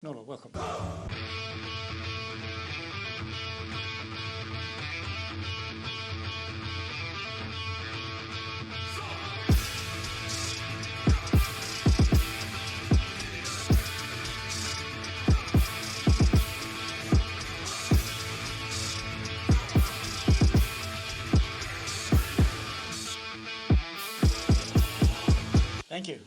No, welcome. Thank you.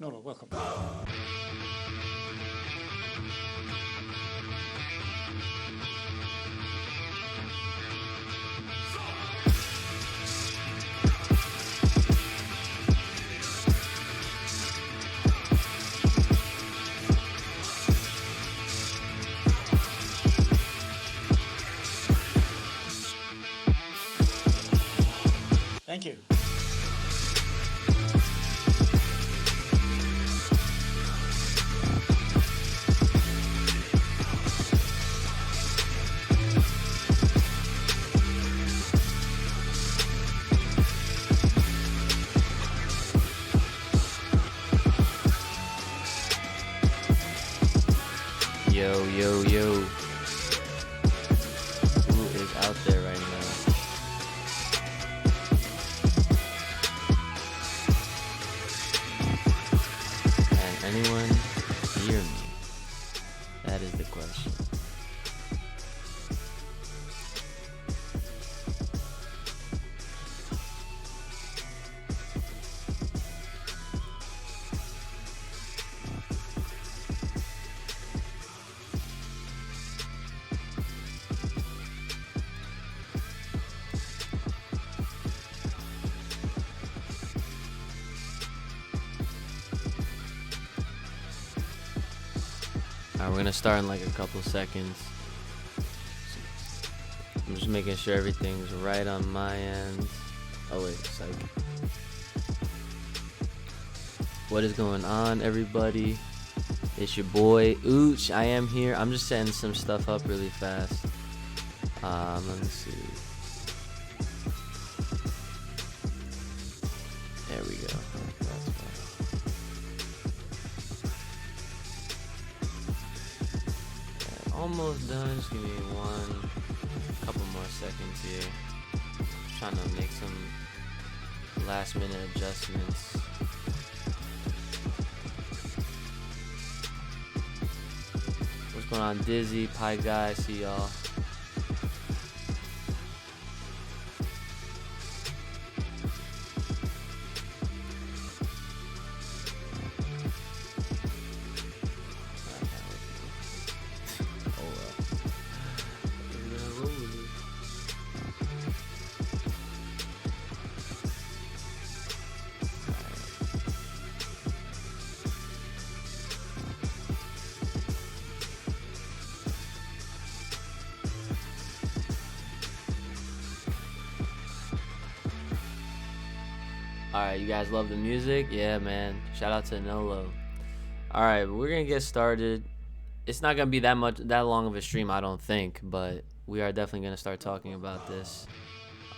No, welcome. Thank you. Yo. Who is out there right now? Can anyone hear me? That is the question. We're gonna start in like a couple seconds. I'm just making sure everything's right on my end. Oh wait, psych. What is going on, everybody? It's your boy Uchi. I am here. I'm just setting some stuff up really fast. Let me see. There we go. That's fine. Almost done. Just give me couple more seconds here. Just trying to make some last minute adjustments. What's going on, Dizzy, Pie Guy? See y'all. Alright, you guys love the music? Yeah, man. Shout out to Nolo. Alright, we're gonna get started. It's not gonna be that long of a stream, I don't think, but we are definitely gonna start talking about this.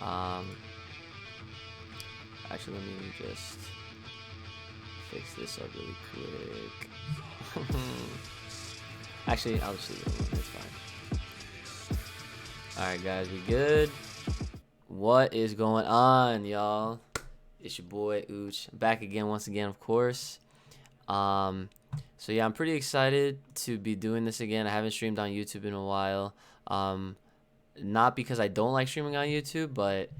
Actually, let me just fix this up really quick. Actually, I'll just leave it alone. It's fine. Alright, guys, we good? What is going on, y'all? It's your boy Uchi, back again once again, of course. So yeah, I'm pretty excited to be doing this again. I haven't streamed on YouTube in a while. Not because I don't like streaming on YouTube, but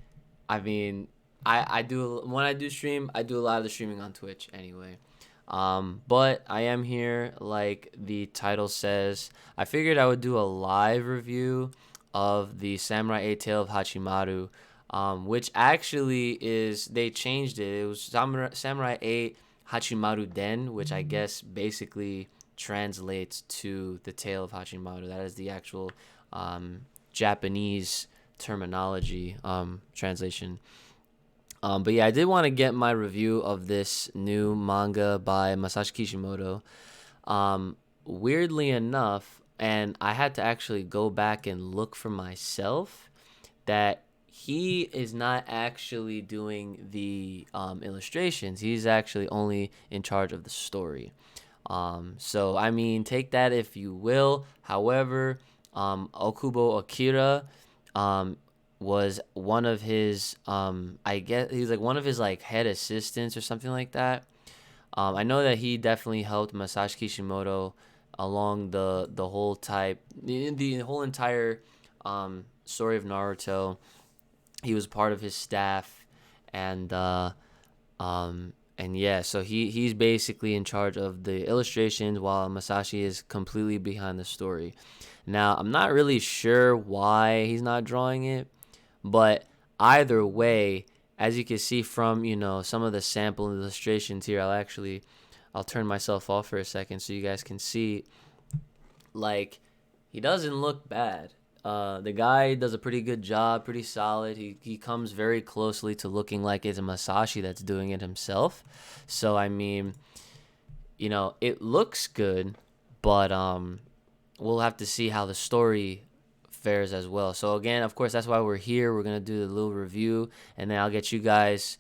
I mean, I do, when I do stream, I do a lot of the streaming on Twitch anyway. But I am here, like the title says. I figured I would do a live review of the Samurai 8 Tale of Hachimaru. Which actually is, they changed it. It was Samurai 8 Hachimaru Den, which I guess basically translates to the Tale of Hachimaru. That is the actual Japanese terminology translation. But yeah, I did want to get my review of this new manga by Masashi Kishimoto. Weirdly enough, and I had to actually go back and look for myself, that he is not actually doing the illustrations. He's actually only in charge of the story. So, I mean, take that if you will. However, Okubo Akira was one of his, I guess, he's like one of his like head assistants or something like that. I know that he definitely helped Masashi Kishimoto along the whole the whole entire story of Naruto. He was part of his staff, and yeah, so he's basically in charge of the illustrations while Masashi is completely behind the story. Now, I'm not really sure why he's not drawing it, but either way, as you can see from, you know, some of the sample illustrations here, I'll turn myself off for a second so you guys can see, like, he doesn't look bad. The guy does a pretty good job, pretty solid. He comes very closely to looking like it's a Masashi that's doing it himself. So, I mean, you know, it looks good, but we'll have to see how the story fares as well. So, again, of course, that's why we're here. We're going to do a little review, and then I'll get you guys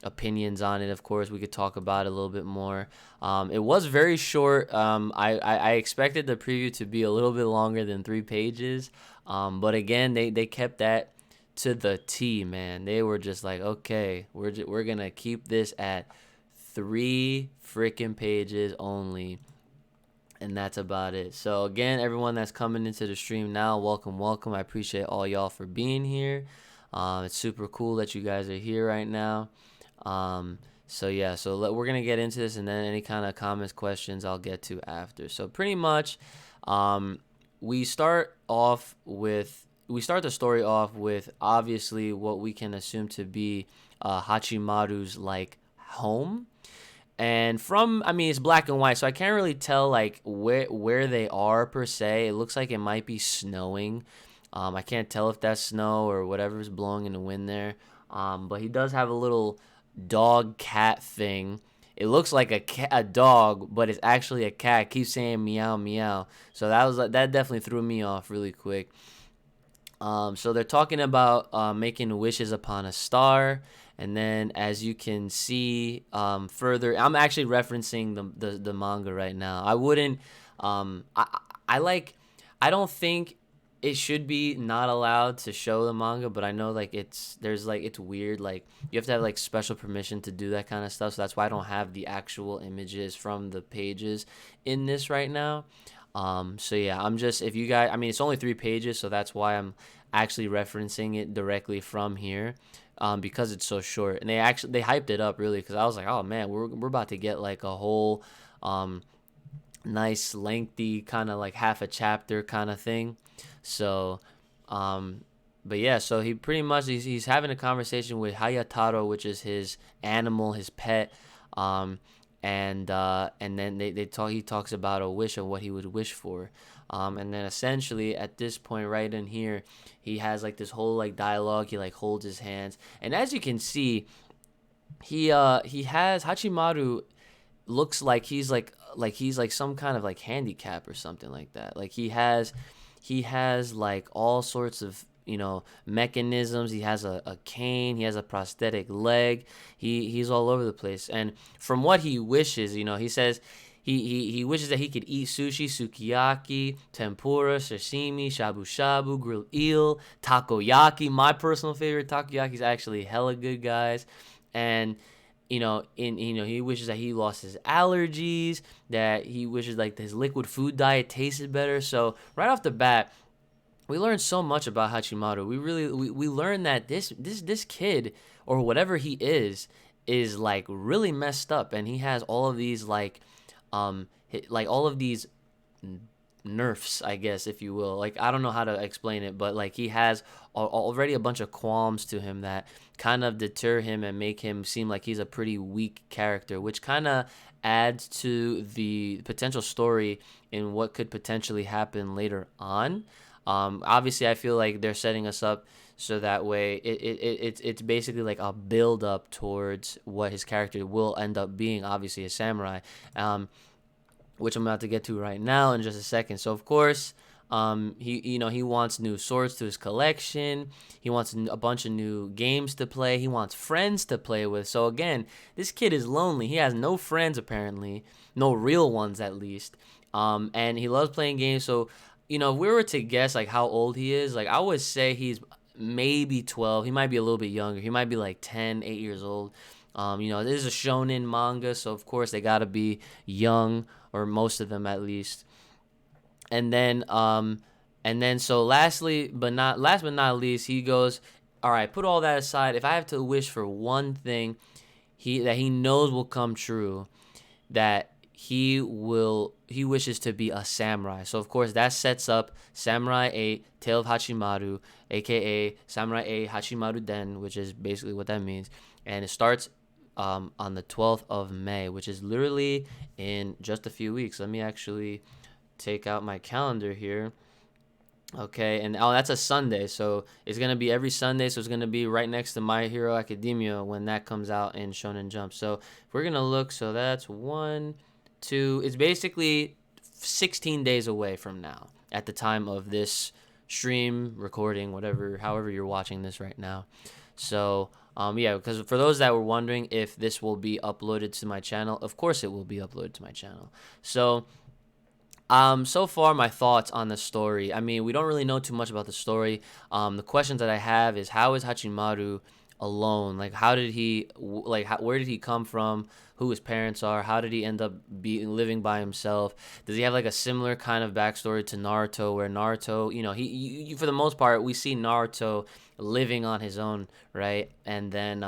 opinions on it. Of course, we could talk about it a little bit more. It was very short. I expected the preview to be a little bit longer than 3 pages, but again, they kept that to the T, man. They were just like, okay, we're gonna keep this at 3 freaking pages only, and that's about it. So again, everyone that's coming into the stream now, welcome. I appreciate all y'all for being here. It's super cool that you guys are here right now. So yeah, we're gonna get into this, and then any kind of comments, questions I'll get to after. So pretty much, we start the story off with obviously what we can assume to be Hachimaru's like home. And I mean, it's black and white, so I can't really tell like where they are per se. It looks like it might be snowing. I can't tell if that's snow or whatever is blowing in the wind there. But he does have a little dog cat thing. It looks like a dog, but it's actually a cat. It keeps saying meow meow. So that definitely threw me off really quick. So they're talking about making wishes upon a star, and then as you can see further, I'm actually referencing the manga right now. I wouldn't, I like, I don't think it should be not allowed to show the manga, but I know like it's weird, like you have to have like special permission to do that kind of stuff. So that's why I don't have the actual images from the pages in this right now. So yeah, I'm just, if you guys, I mean, it's only 3 pages, so that's why I'm actually referencing it directly from here, because it's so short. And they hyped it up really, because I was like, oh man, we're about to get like a whole, um, nice lengthy kind of like half a chapter kind of thing. So, um, but yeah, so he pretty much he's having a conversation with Hayataro, which is his animal, his pet. Um, and then they talk. He talks about a wish of what he would wish for. And then essentially at this point right in here, he has like this whole like dialogue. He like holds his hands, and as you can see, he has Hachimaru looks like he's like some kind of like handicap or something like that. Like he has like all sorts of mechanisms. He has a cane, he has a prosthetic leg. He's all over the place. And from what he wishes, he says he wishes that he could eat sushi, sukiyaki, tempura, sashimi, shabu shabu, grilled eel, takoyaki. My personal favorite, takoyaki, is actually hella good, guys. And he wishes that he lost his allergies, that he wishes like his liquid food diet tasted better. So right off the bat, we learned so much about Hachimaru. We learned that this kid, or whatever he is like really messed up, and he has all of these like all of these nerfs, I guess, if you will. Like, I don't know how to explain it, but like he has already a bunch of qualms to him that kind of deter him and make him seem like he's a pretty weak character, which kind of adds to the potential story in what could potentially happen later on. Obviously, I feel like they're setting us up so that way it's basically like a build up towards what his character will end up being. Obviously, a samurai. Which I'm about to get to right now in just a second. So of course, he wants new swords to his collection. He wants a bunch of new games to play. He wants friends to play with. So again, this kid is lonely. He has no friends apparently, no real ones at least. And he loves playing games. So if we were to guess like how old he is, like I would say he's maybe 12. He might be a little bit younger. He might be like 10, 8 years old. This is a shonen manga, so of course they gotta be young, or most of them at least. And then, so lastly, but not last but not least, he goes, "All right, put all that aside. If I have to wish for one thing, he knows will come true, that he wishes to be a samurai." So of course that sets up Samurai 8 Tale of Hachimaru, aka Samurai 8 Hachimaru Den, which is basically what that means. And it starts on the 12th of May, which is literally in just a few weeks. Let me actually take out my calendar here. Okay, and that's a Sunday, so it's gonna be every Sunday. So it's gonna be right next to My Hero Academia when that comes out in Shonen Jump. So if we're gonna look, so that's 1, 2. It's basically 16 days away from now at the time of this stream recording, whatever, however you're watching this right now. So yeah, because for those that were wondering if this will be uploaded to my channel, of course it will be uploaded to my channel. So far my thoughts on the story. I mean, we don't really know too much about the story. The questions that I have is, how is Hachimaru alone? Like, how did he, where did he come from? Who his parents are? How did he end up living by himself? Does he have like a similar kind of backstory to Naruto, where Naruto, he for the most part, we see Naruto living on his own, right? And then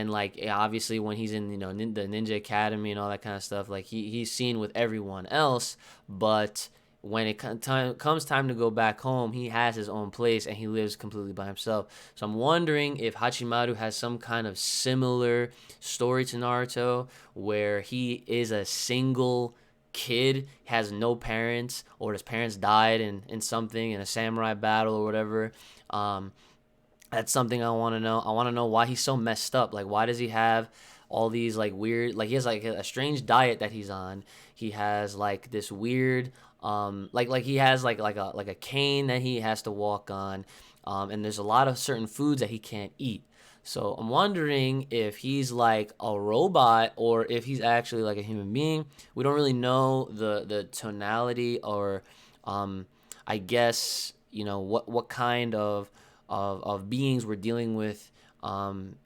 like obviously when he's in the Ninja Academy and all that kind of stuff, like he's seen with everyone else, but when it comes time to go back home, he has his own place and he lives completely by himself. So I'm wondering if Hachimaru has some kind of similar story to Naruto, where he is a single kid, has no parents, or his parents died in something, in a samurai battle or whatever. That's something I want to know. I want to know why he's so messed up. Like, why does he have all these like weird, like he has like a strange diet that he's on. He has like this weird Like he has like a cane that he has to walk on, and there's a lot of certain foods that he can't eat. So I'm wondering if he's like a robot or if he's actually like a human being. We don't really know the tonality or I guess what kind of beings we're dealing with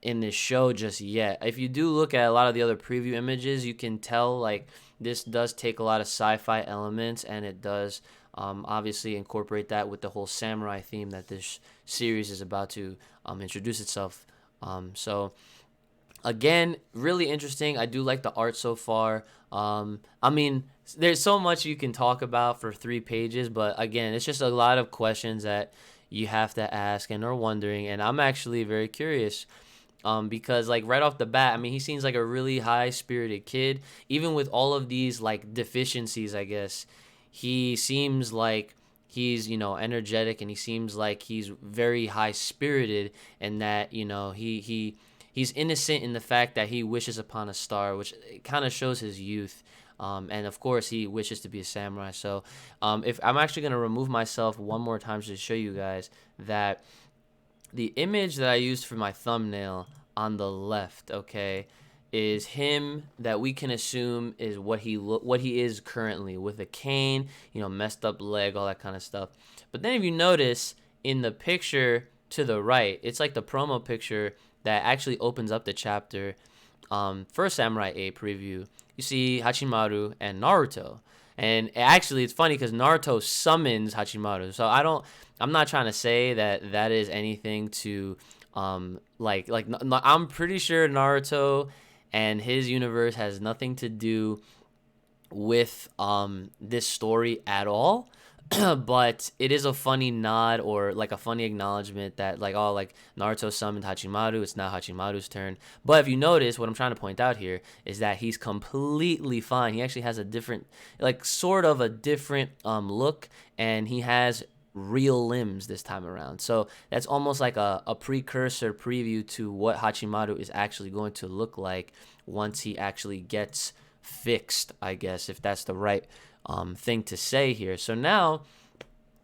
in this show just yet. If you do look at a lot of the other preview images, you can tell like this does take a lot of sci-fi elements, and it does obviously incorporate that with the whole samurai theme that this series is about to introduce itself. So again, really interesting. I do like the art so far. I mean, there's so much you can talk about for 3 pages, but again, it's just a lot of questions that you have to ask and are wondering, and I'm actually very curious. Because like right off the bat, I mean, he seems like a really high-spirited kid, even with all of these like deficiencies, I guess. He seems like he's energetic, and he seems like he's very high-spirited, and that he's innocent in the fact that he wishes upon a star, which kind of shows his youth. And of course, he wishes to be a samurai. So, if I'm actually gonna remove myself one more time to show you guys that the image that I used for my thumbnail on the left, okay, is him that we can assume is what he is currently, with a cane, messed up leg, all that kind of stuff. But then if you notice in the picture to the right, it's like the promo picture that actually opens up the chapter. For Samurai 8 preview, you see Hachimaru and Naruto. And actually, it's funny because Naruto summons Hachimaru. So I'm not trying to say that is anything to, I'm pretty sure Naruto and his universe has nothing to do with this story at all. But it is a funny nod or like a funny acknowledgement that like Naruto summoned Hachimaru, it's now Hachimaru's turn. But if you notice, what I'm trying to point out here is that he's completely fine. He actually has a different, like sort of a different look, and he has real limbs this time around. So that's almost like a precursor preview to what Hachimaru is actually going to look like once he actually gets fixed, I guess, if that's the right thing to say here. So now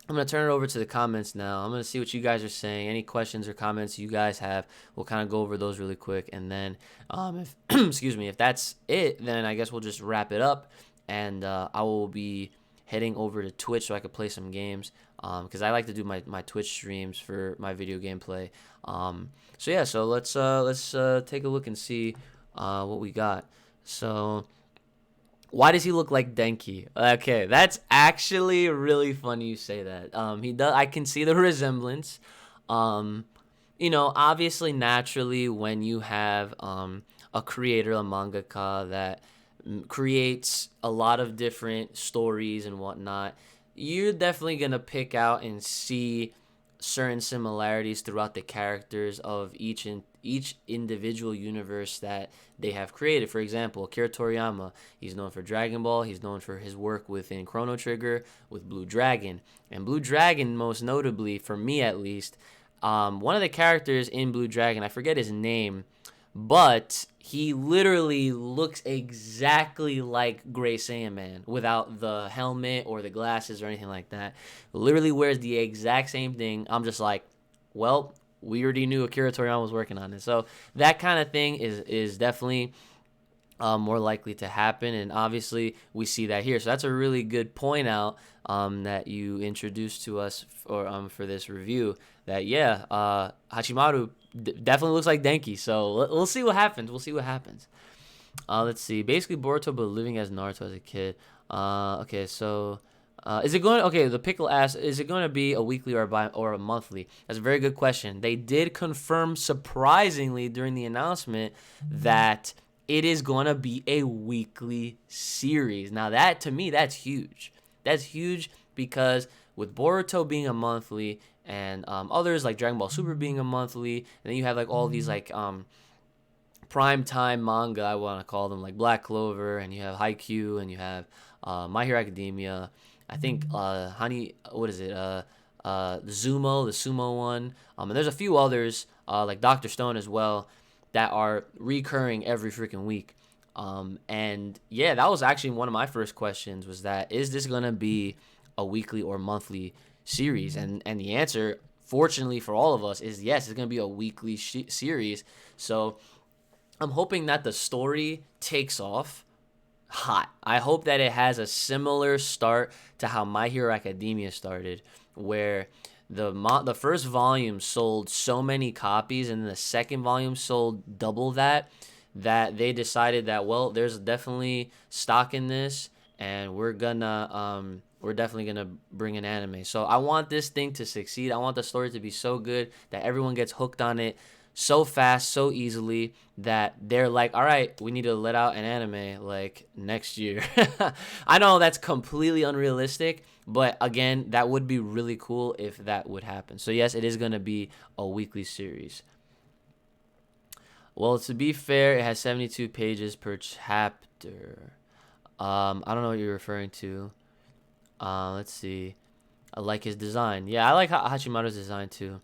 I'm going to turn it over to the comments now. I'm going to see what you guys are saying. Any questions or comments you guys have, we'll kind of go over those really quick. And then if excuse me, if that's it, then I guess we'll just wrap it up. And I will be heading over to Twitch so I could play some games, because I like to do my Twitch streams for my video gameplay. So yeah, so let's take a look and see what we got. So why does he look like Denki? Okay, that's actually really funny you say that. He does. I can see the resemblance. Obviously, naturally, when you have a creator, a mangaka that creates a lot of different stories and whatnot, you're definitely gonna pick out and see certain similarities throughout the characters of each individual universe that they have created. For example, Akira Toriyama, he's known for Dragon Ball. He's known for his work within Chrono Trigger with Blue Dragon. And Blue Dragon, most notably, for me at least, one of the characters in Blue Dragon, I forget his name, but he literally looks exactly like Gray Saiyaman without the helmet or the glasses or anything like that. Literally wears the exact same thing. I'm just like, well, we already knew Akira Toriyama was working on it. So that kind of thing is definitely more likely to happen, and obviously we see that here. So that's a really good point out that you introduced to us for this review. That Hachimaru definitely looks like Denki. So we'll see what happens. Let's see. Basically, Boruto, but living as Naruto as a kid. Okay, so. Is it going? Okay, the pickle asks, is it going to be a weekly or a monthly? That's a very good question. They did confirm, surprisingly, during the announcement that it is going to be a weekly series. Now, that to me, that's huge. That's huge because with Boruto being a monthly and others like Dragon Ball Super being a monthly, and then you have like all these like prime time manga, I want to call them, like Black Clover, and you have Haikyuu, and you have My Hero Academia. I think the sumo one, and there's a few others like Dr. Stone as well that are recurring every freaking week. And yeah, that was actually one of my first questions, was that, is this going to be a weekly or monthly series? And the answer, fortunately for all of us, is yes, it's going to be a weekly series. So I'm hoping that the story takes off hot. I hope that it has a similar start to how My Hero Academia started, where the first volume sold so many copies, and then the second volume sold double that they decided that, well, there's definitely stock in this, and we're definitely gonna bring an anime. So I want this thing to succeed. I want the story to be so good that everyone gets hooked on it so fast, so easily, that they're like, all right, we need to let out an anime like next year. I know that's completely unrealistic, but again, that would be really cool if that would happen. So yes, it is going to be a weekly series. Well, to be fair, it has 72 pages per chapter. I don't know what you're referring to. Let's see. I like his design. Yeah, I like Hachimaru's design too.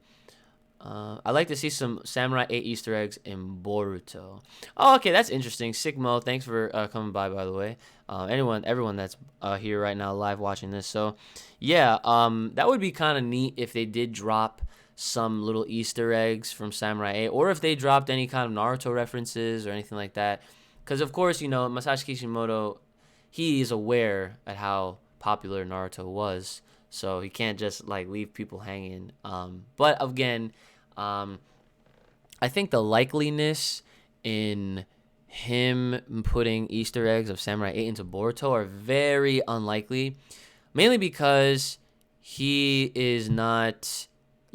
I like to see some Samurai 8 Easter eggs in Boruto. Oh, okay, that's interesting. Sigmo, thanks for coming by the way. Everyone that's here right now live watching this. So, yeah, that would be kind of neat if they did drop some little Easter eggs from Samurai 8, or if they dropped any kind of Naruto references or anything like that. Because, of course, Masashi Kishimoto, he is aware at how popular Naruto was. So he can't just like leave people hanging. But again, I think the likeliness in him putting Easter eggs of Samurai 8 into Boruto are very unlikely, mainly because he is not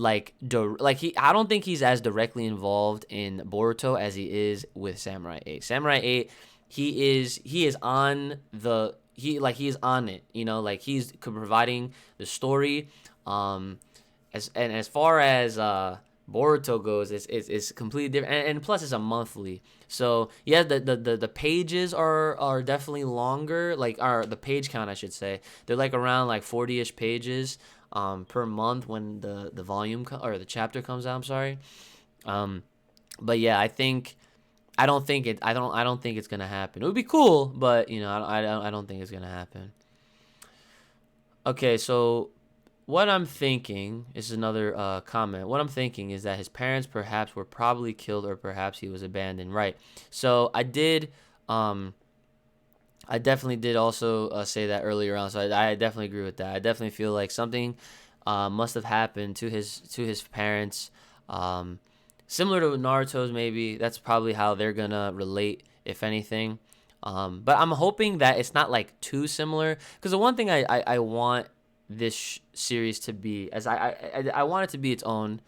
I don't think he's as directly involved in Boruto as he is with Samurai 8. Samurai 8, he is on the he is on it, like he's providing the story. As far as Boruto goes, it's completely different, and plus it's a monthly. So yeah, the pages are definitely longer, the page count, I should say. They're like around like 40ish pages per month when the volume or the chapter comes out. I'm sorry. But yeah, I don't think it's gonna happen. It would be cool, but I don't think it's gonna happen. Okay, so what I'm thinking is another comment. What I'm thinking is that his parents perhaps were probably killed, or perhaps he was abandoned. Right. So I definitely did also say that earlier on. So I definitely agree with that. I definitely feel like something must have happened to his parents. Similar to Naruto's, maybe. That's probably how they're gonna relate, if anything. But I'm hoping that it's not like too similar, because the one thing I want this series to be, as I want it to be its own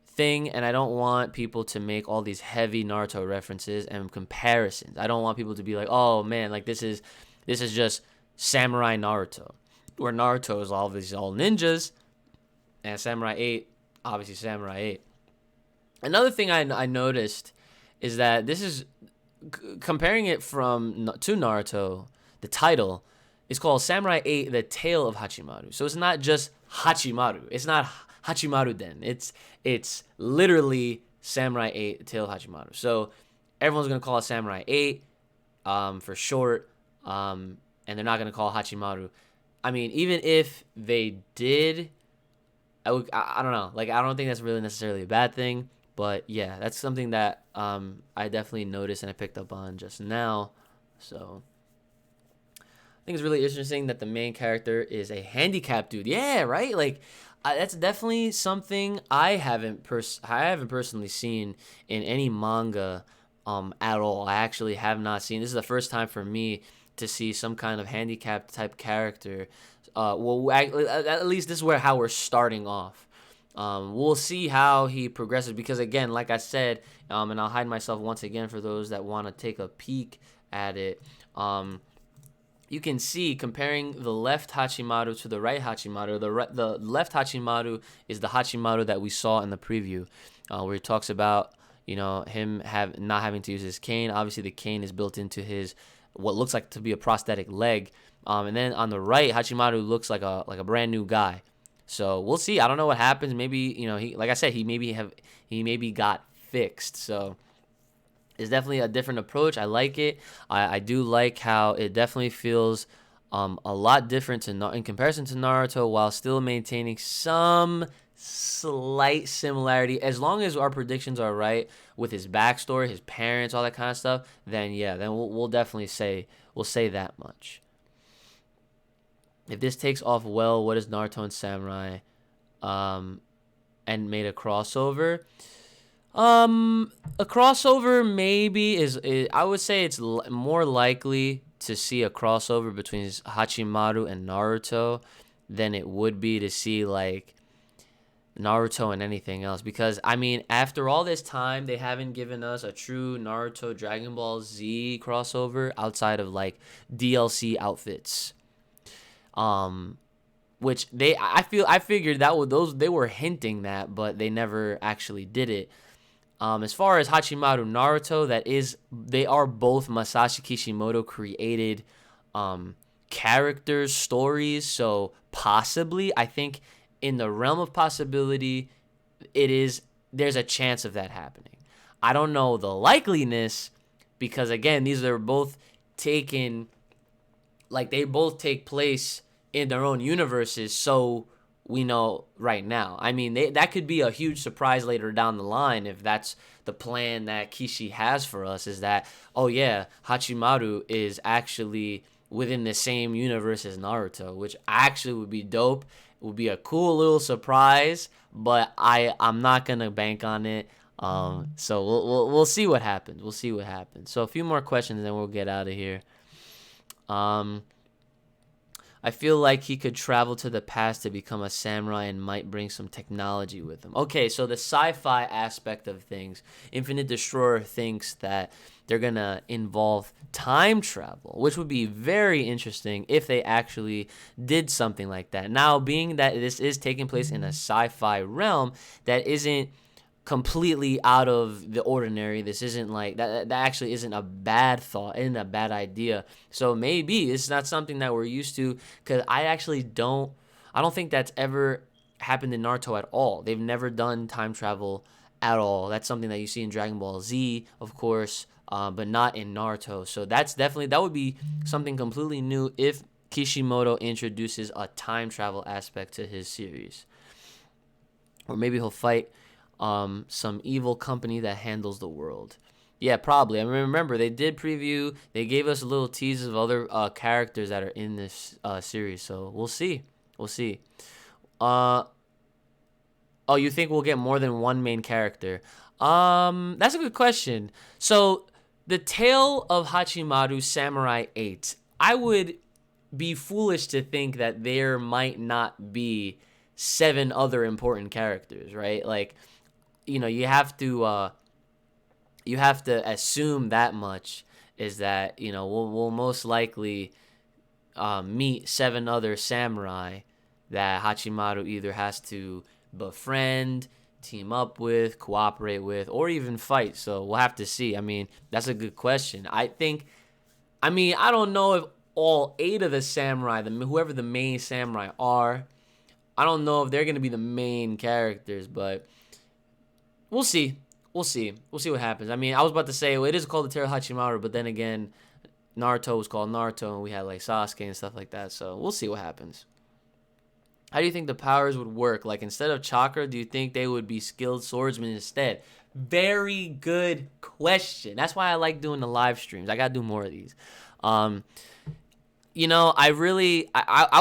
thing, and I don't want people to make all these heavy Naruto references and comparisons. I don't want people to be like, oh man, like this is just Samurai Naruto, where Naruto is obviously all ninjas, and Samurai 8, obviously Samurai 8. Another thing I noticed is that this is comparing it to Naruto. The title is called Samurai 8: The Tale of Hachimaru. So it's not just Hachimaru. It's not Hachimaru Den. It's literally Samurai 8: The Tale of Hachimaru. So everyone's gonna call it Samurai 8 for short, and they're not gonna call Hachimaru. I mean, even if they did, I don't know. Like, I don't think that's really necessarily a bad thing. But yeah, that's something that I definitely noticed and I picked up on just now. So I think it's really interesting that the main character is a handicapped dude. Yeah, right. Like that's definitely something I haven't personally seen in any manga at all. I actually have not seen. This is the first time for me to see some kind of handicapped type character. At least this is how we're starting off. We'll see how he progresses, because again, like I said, and I'll hide myself once again for those that want to take a peek at it. You can see, comparing the left Hachimaru to the right Hachimaru, the left Hachimaru is the Hachimaru that we saw in the preview, where he talks about him not having to use his cane. Obviously, the cane is built into his what looks like to be a prosthetic leg, and then on the right, Hachimaru looks like a brand new guy. So we'll see. I don't know what happens. Maybe he, like I said, he maybe got fixed. So It's definitely a different approach. I like it. I do like how it definitely feels a lot different in comparison to Naruto, while still maintaining some slight similarity. As long as our predictions are right with his backstory, his parents, all that kind of stuff, then yeah, then we'll definitely say that much. If this takes off well, what is Naruto and Samurai um, and made a crossover? A crossover maybe is I would say it's more likely to see a crossover between Hachimaru and Naruto than it would be to see like Naruto and anything else, because I mean after all this time they haven't given us a true Naruto Dragon Ball Z crossover outside of like DLC outfits. Um which I figured that would those they were hinting that, but they never actually did it. As far as Hachimaru Naruto, they are both Masashi Kishimoto created characters, stories. So possibly, I think in the realm of possibility, there's a chance of that happening. I don't know the likeliness, because again, these are both taken like they both take place in their own universes, so we know right now. I mean, that could be a huge surprise later down the line if that's the plan that Kishi has for us, is that, oh yeah, Hachimaru is actually within the same universe as Naruto, which actually would be dope. It would be a cool little surprise, but I'm not going to bank on it. So we'll see what happens. We'll see what happens. So a few more questions, and then we'll get out of here. I feel like he could travel to the past to become a samurai and might bring some technology with him. Okay, so the sci-fi aspect of things, Infinite Destroyer thinks that they're going to involve time travel, which would be very interesting if they actually did something like that. Now, being that this is taking place in a sci-fi realm that isn't completely out of the ordinary. This isn't like that actually isn't a bad thought, isn't a bad idea. So maybe it's not something that we're used to, because I don't think that's ever happened in Naruto at all. They've never done time travel at all. That's something that you see in Dragon Ball Z, of course, but not in Naruto. So that would be something completely new if Kishimoto introduces a time travel aspect to his series. Or maybe he'll fight some evil company that handles the world. Yeah, probably. I mean, remember, they did preview. They gave us a little tease of other characters that are in this series. So we'll see. We'll see. Oh, you think we'll get more than one main character? That's a good question. So the Tale of Hachimaru Samurai 8. I would be foolish to think that there might not be 7 other important characters, right? Like, you have to assume that much, is that we'll most likely meet 7 other samurai that Hachimaru either has to befriend, team up with, cooperate with, or even fight. So we'll have to see. I mean, that's a good question. I don't know if all 8 of the samurai, whoever the main samurai are, I don't know if they're going to be the main characters, but we'll see. We'll see. We'll see what happens. I mean, I was about to say, well, it is called the Tale of Hachimaru, but then again, Naruto was called Naruto, and we had like Sasuke and stuff like that. So we'll see what happens. How do you think the powers would work? Like, instead of chakra, do you think they would be skilled swordsmen instead? Very good question. That's why I like doing the live streams. I got to do more of these. I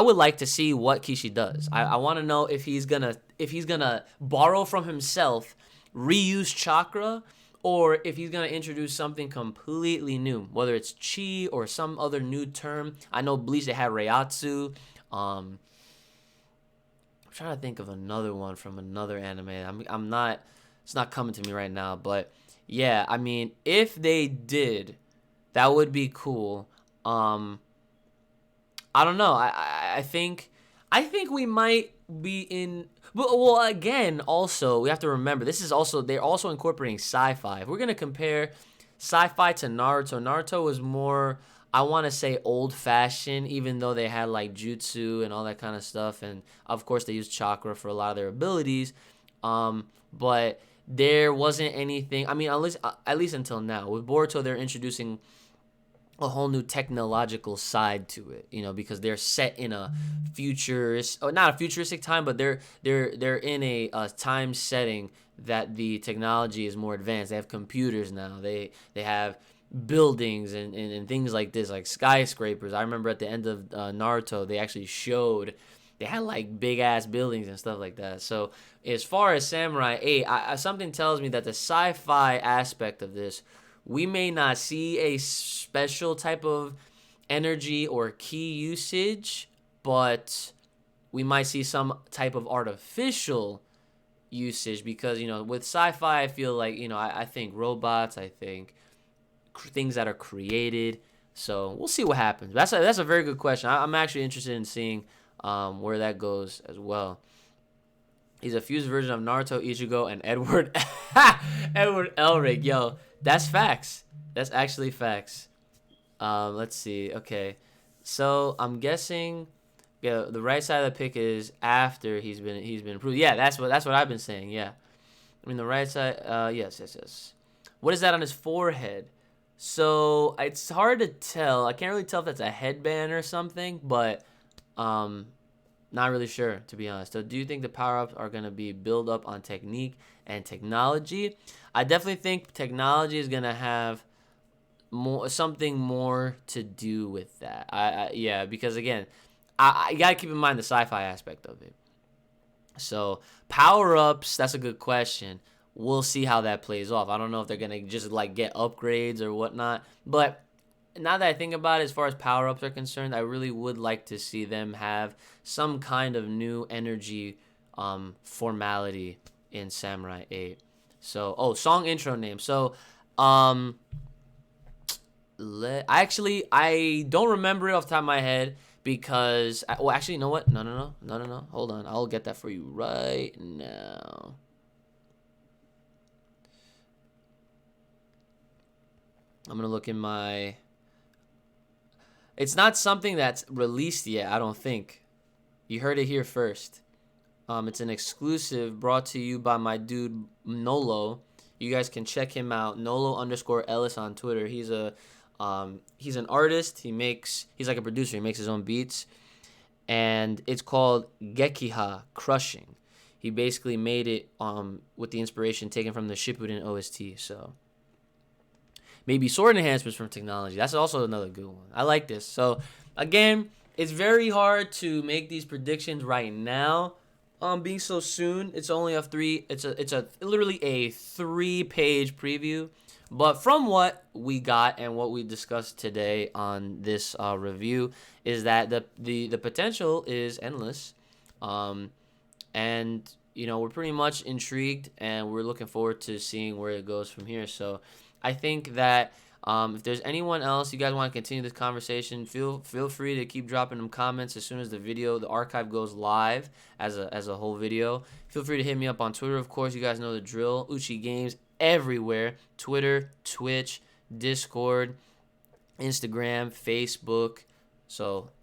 would like to see what Kishi does. I want to know if he's gonna borrow from himself, reuse chakra, or if he's gonna introduce something completely new, whether it's chi or some other new term. I know Bleach, they had Reiatsu. I'm trying to think of another one from another anime. I'm not. It's not coming to me right now, but yeah, I mean, if they did, that would be cool. I don't know. I think we might be in. Well, again, also we have to remember they're also incorporating sci-fi. If we're gonna compare sci-fi to Naruto, Naruto was more, I want to say, old-fashioned, even though they had like jutsu and all that kind of stuff, and of course they used chakra for a lot of their abilities. But there wasn't anything. I mean, at least until now. With Boruto, they're introducing a whole new technological side to it, because they're set in a futurist, or not a futuristic time, but they're in a time setting that the technology is more advanced. They have computers now. They have buildings and things like this, like skyscrapers. I remember at the end of Naruto, they actually showed they had like big ass buildings and stuff like that. So as far as Samurai 8, something tells me that the sci-fi aspect of this, we may not see a special type of energy or key usage, but we might see some type of artificial usage because, with sci-fi, I feel like, I think robots, I think things that are created. So we'll see what happens. That's a very good question. I'm actually interested in seeing where that goes as well. He's a fused version of Naruto, Ichigo, and Edward Edward Elric. Yo, that's facts. That's actually facts. Let's see. Okay, so I'm guessing, the right side of the pick is after he's been approved. Yeah, that's what I've been saying. Yeah, I mean the right side. Yes. What is that on his forehead? So it's hard to tell. I can't really tell if that's a headband or something, but not really sure, to be honest. So do you think the power-ups are going to be build up on technique and technology? I definitely think technology is going to have something more to do with that. Yeah, because again, I got to keep in mind the sci-fi aspect of it. So power-ups, that's a good question. We'll see how that plays off. I don't know if they're going to just like get upgrades or whatnot, but now that I think about it, as far as power-ups are concerned, I really would like to see them have some kind of new energy formality in Samurai 8. So, song intro name. So, I don't remember it off the top of my head because, actually, you know what? No. Hold on. I'll get that for you right now. I'm going to look in my... It's not something that's released yet, I don't think. You heard it here first. It's an exclusive brought to you by my dude Nolo. You guys can check him out. Nolo_Ellis on Twitter. He's an artist. He's like a producer. He makes his own beats. And it's called Gekiha Crushing. He basically made it with the inspiration taken from the Shippuden OST. So maybe sword enhancements from technology. That's also another good one. I like this. So, again, it's very hard to make these predictions right now. Being so soon, it's only it's literally a 3-page preview. But from what we got and what we discussed today on this review is that the potential is endless. And we're pretty much intrigued and we're looking forward to seeing where it goes from here. So I think that if there's anyone else you guys want to continue this conversation, feel free to keep dropping them comments as soon as the archive goes live as a whole video. Feel free to hit me up on Twitter, of course. You guys know the drill. Uchi Games everywhere. Twitter, Twitch, Discord, Instagram, Facebook.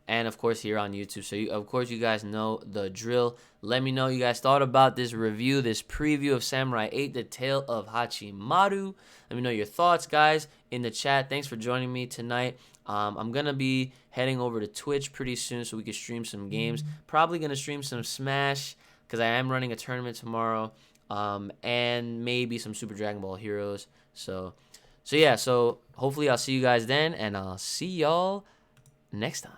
And of course here on YouTube. So of course you guys know the drill. Let me know you guys thought about this review, this preview of Samurai 8, The Tale of Hachimaru. Let me know your thoughts, guys, in the chat. Thanks for joining me tonight. I'm going to be heading over to Twitch pretty soon so we can stream some games. Probably going to stream some Smash because I am running a tournament tomorrow. And maybe some Super Dragon Ball Heroes. So hopefully I'll see you guys then, and I'll see y'all next time.